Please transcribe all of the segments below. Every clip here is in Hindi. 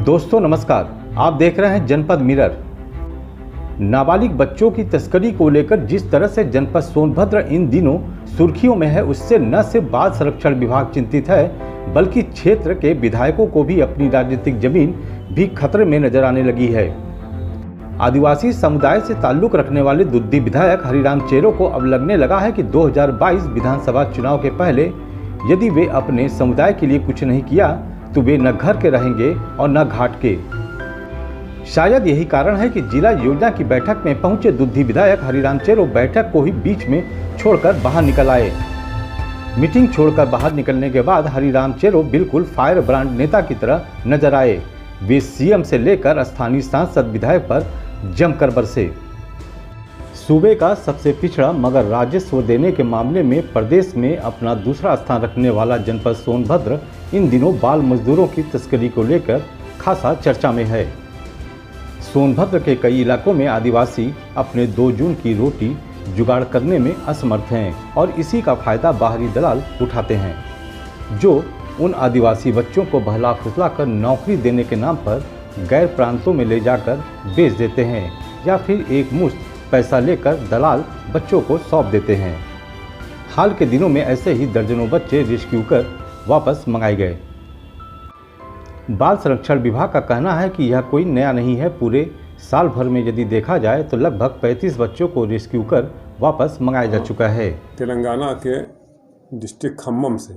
दोस्तों नमस्कार, आप देख रहे हैं जनपद मिरर। नाबालिग बच्चों की तस्करी को लेकर जिस तरह से जनपद सोनभद्र इन दिनों सुर्खियों में है, उससे न सिर्फ बाल संरक्षण विभाग चिंतित है, बल्कि क्षेत्र के विधायकों को भी अपनी राजनीतिक जमीन भी खतरे में नजर आने लगी है। आदिवासी समुदाय से ताल्लुक रखने वाले दुद्दी विधायक हरिराम चेरो को अब लगने लगा है कि 2022 विधानसभा चुनाव के पहले यदि वे अपने समुदाय के लिए कुछ नहीं किया तो वे न घर के रहेंगे और न घाट के। शायद यही कारण है कि जिला योजना की बैठक में पहुंचे दुद्दी विधायक हरिराम चेरो बैठक को ही बीच में छोड़कर बाहर निकल आए। मीटिंग छोड़कर बाहर निकलने के बाद हरिराम चेरो बिल्कुल फायर ब्रांड नेता की तरह नजर आए। वे सीएम से लेकर स्थानीय सांसद विधायक पर जमकर बरसे। सूबे का सबसे पिछड़ा मगर राजस्व देने के मामले में प्रदेश में अपना दूसरा स्थान रखने वाला जनपद सोनभद्र इन दिनों बाल मजदूरों की तस्करी को लेकर खासा चर्चा में है। सोनभद्र के कई इलाकों में आदिवासी अपने 2 जून की रोटी जुगाड़ करने में असमर्थ हैं और इसी का फायदा बाहरी दलाल उठाते हैं, जो उन आदिवासी बच्चों को बहला फुसला कर नौकरी देने के नाम पर गैर प्रांतों में ले जाकर बेच देते हैं या फिर एक मुश्त पैसा लेकर दलाल बच्चों को सौंप देते हैं। हाल के दिनों में ऐसे ही दर्जनों बच्चे रेस्क्यू कर वापस मंगाए गए। बाल संरक्षण विभाग का कहना है कि यह कोई नया नहीं है। पूरे साल भर में यदि देखा जाए तो लगभग 35 बच्चों को रेस्क्यू कर वापस मंगाया जा चुका है। तेलंगाना के डिस्ट्रिक्ट खम्मम से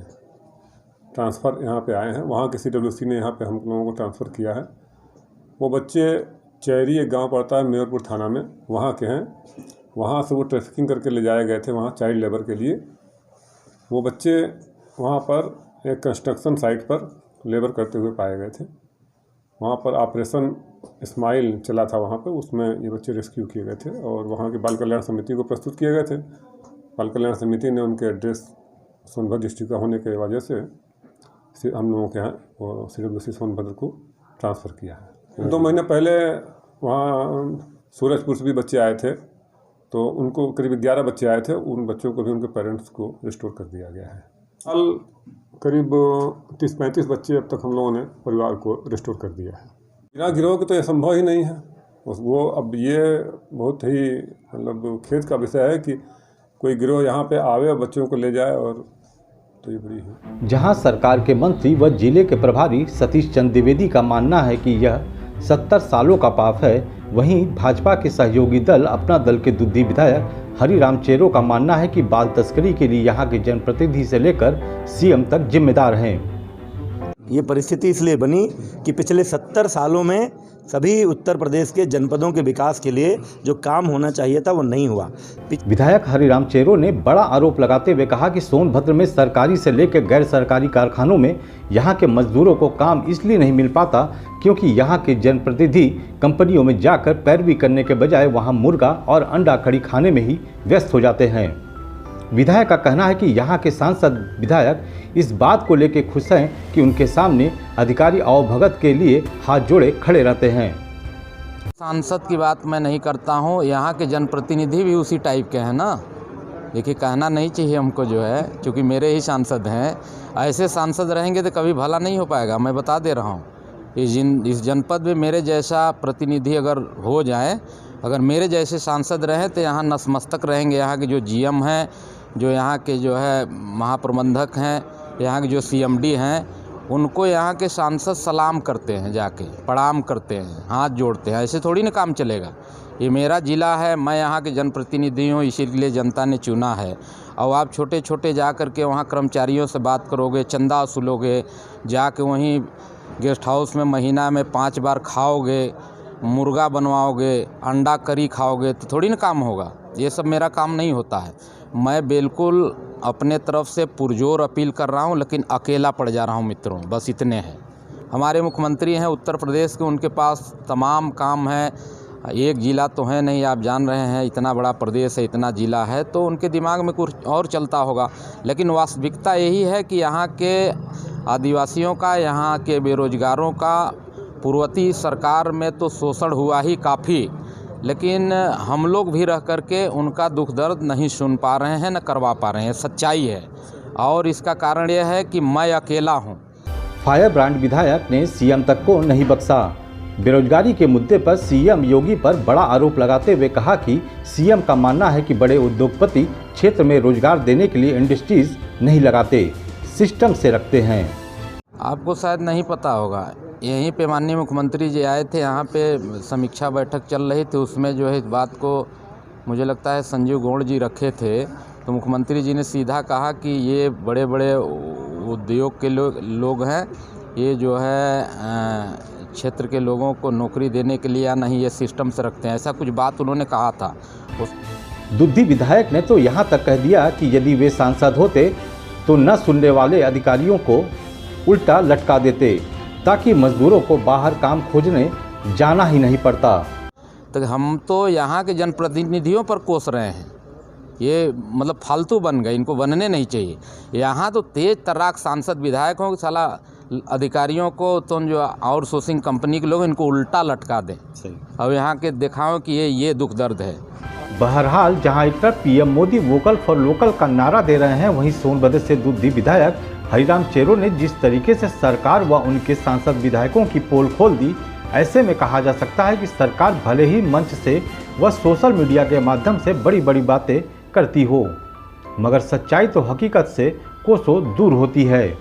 ट्रांसफ़र यहाँ पे आए हैं। वहाँ के CWC ने यहाँ पे हम लोगों को ट्रांसफ़र किया है। वो बच्चे चेरी एक गांव पड़ता है मेयरपुर थाना में, वहाँ के हैं। वहाँ से वो ट्रैफिकिंग करके ले जाए गए थे वहाँ चाइल्ड लेबर के लिए। वो बच्चे वहाँ पर एक कंस्ट्रक्शन साइट पर लेबर करते हुए पाए गए थे। वहाँ पर ऑपरेशन स्माइल चला था वहाँ पर, उसमें ये बच्चे रेस्क्यू किए गए थे और वहाँ की बाल कल्याण समिति को प्रस्तुत किए गए थे। बाल कल्याण समिति ने उनके एड्रेस सोनभद्र डिस्ट्रिक्ट का होने की वजह से हम लोगों के यहाँ CWC सोनभद्र को ट्रांसफ़र किया है। 2 महीने पहले वहाँ सूरजपुर से भी बच्चे आए थे, तो उनको करीब 11 बच्चे आए थे। उन बच्चों को भी उनके पेरेंट्स को रिस्टोर कर दिया गया है। कल करीब 30-35 बच्चे अब तक हम लोगों ने परिवार को रिस्टोर कर दिया है। बिना गिरोह के तो यह संभव ही नहीं है। वो अब ये बहुत ही मतलब खेद का विषय है कि कोई गिरोह यहाँ पे आवे और बच्चों को ले जाए, और तो ये बड़ी है। जहाँ सरकार के मंत्री व जिले के प्रभारी सतीश चंद्र द्विवेदी का मानना है कि यह 70 सालों का पाप है, वहीं भाजपा के सहयोगी दल अपना दल के दुद्दी विधायक हरिराम चेरो का मानना है कि बाल तस्करी के लिए यहाँ के जनप्रतिनिधि से लेकर सीएम तक जिम्मेदार हैं। ये परिस्थिति इसलिए बनी कि पिछले 70 सालों में सभी उत्तर प्रदेश के जनपदों के विकास के लिए जो काम होना चाहिए था वो नहीं हुआ। विधायक हरिराम चेरो ने बड़ा आरोप लगाते हुए कहा कि सोनभद्र में सरकारी से लेकर गैर सरकारी कारखानों में यहाँ के मजदूरों को काम इसलिए नहीं मिल पाता क्योंकि यहाँ के जनप्रतिनिधि कंपनियों में जाकर पैरवी करने के बजाय वहाँ मुर्गा और अंडा कड़ी खाने में ही व्यस्त हो जाते हैं। विधायक का कहना है कि यहाँ के सांसद विधायक इस बात को लेकर खुश हैं कि उनके सामने अधिकारी आवभगत के लिए हाथ जोड़े खड़े रहते हैं। सांसद की बात मैं नहीं करता हूँ, यहाँ के जनप्रतिनिधि भी उसी टाइप के हैं ना। देखिए, कहना नहीं चाहिए हमको जो है, क्योंकि मेरे ही सांसद हैं। ऐसे सांसद रहेंगे तो कभी भला नहीं हो पाएगा। मैं बता दे रहा हूँ, इस जनपद में मेरे जैसा प्रतिनिधि अगर हो जाए, अगर मेरे जैसे सांसद रहें तो यहाँ नतमस्तक रहेंगे। यहाँ के जो GM हैं, जो यहाँ के जो है महाप्रबंधक हैं, यहाँ के जो CMD हैं, उनको यहाँ के सांसद सलाम करते हैं, जाके प्रणाम करते हैं, हाथ जोड़ते हैं। ऐसे थोड़ी ना काम चलेगा। ये मेरा ज़िला है, मैं यहाँ के जनप्रतिनिधि हूँ, इसीलिए जनता ने चुना है। और आप छोटे छोटे जा कर के वहाँ कर्मचारियों से बात करोगे, चंदा वसूलोगे, जाके वहीं गेस्ट हाउस में महीना में 5 बार खाओगे, मुर्गा बनवाओगे, अंडा करी खाओगे, तो थोड़ी ना काम होगा। ये सब मेरा काम नहीं होता है। मैं बिल्कुल अपने तरफ से पुरजोर अपील कर रहा हूँ, लेकिन अकेला पड़ जा रहा हूँ मित्रों, बस इतने हैं। हमारे मुख्यमंत्री हैं उत्तर प्रदेश के, उनके पास तमाम काम है। एक ज़िला तो है नहीं, आप जान रहे हैं, इतना बड़ा प्रदेश है, इतना ज़िला है, तो उनके दिमाग में कुछ और चलता होगा। लेकिन वास्तविकता यही है कि यहाँ के आदिवासियों का, यहाँ के बेरोजगारों का पूर्ववर्ती सरकार में तो शोषण हुआ ही काफ़ी, लेकिन हम लोग भी रह करके उनका दुख दर्द नहीं सुन पा रहे हैं, न करवा पा रहे हैं। सच्चाई है। और इसका कारण यह है कि मैं अकेला हूँ। फायर ब्रांड विधायक ने सीएम तक को नहीं बख्शा। बेरोजगारी के मुद्दे पर सीएम योगी पर बड़ा आरोप लगाते हुए कहा कि सीएम का मानना है कि बड़े उद्योगपति क्षेत्र में रोजगार देने के लिए इंडस्ट्रीज नहीं लगाते, सिस्टम से रखते हैं। आपको शायद नहीं पता होगा, यहीं पे माननीय मुख्यमंत्री जी आए थे, यहाँ पे समीक्षा बैठक चल रही थी, उसमें जो है इस बात को मुझे लगता है संजीव गौड़ जी रखे थे, तो मुख्यमंत्री जी ने सीधा कहा कि ये बड़े बड़े उद्योग के लोग हैं, ये जो है क्षेत्र के लोगों को नौकरी देने के लिए या नहीं, ये सिस्टम से रखते हैं, ऐसा कुछ बात उन्होंने कहा था। दुद्धी विधायक ने तो यहाँ तक कह दिया कि यदि वे सांसद होते तो न सुनने वाले अधिकारियों को उल्टा लटका देते, ताकि मजदूरों को बाहर काम खोजने जाना ही नहीं पड़ता। तो हम तो यहाँ के जनप्रतिनिधियों पर कोस रहे हैं, ये मतलब फालतू बन गए, इनको बनने नहीं चाहिए। यहाँ तो तेज तर्राक सांसद विधायक हों, साला अधिकारियों को तो जो आउटसोर्सिंग कंपनी के लोग इनको उल्टा लटका दें और यहाँ के दिखाओ कि ये दुख दर्द है। बहरहाल जहां एक तरफ PM Modi vocal for local का नारा दे रहे हैं, वहीं सोनभद्र से दुद्धी विधायक हरिराम चेरो ने जिस तरीके से सरकार व उनके सांसद विधायकों की पोल खोल दी, ऐसे में कहा जा सकता है कि सरकार भले ही मंच से व सोशल मीडिया के माध्यम से बड़ी बड़ी बातें करती हो, मगर सच्चाई तो हकीकत से कोसों दूर होती है।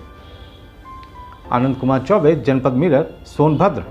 आनंद कुमार चौबे, जनपद मिरर, सोनभद्र।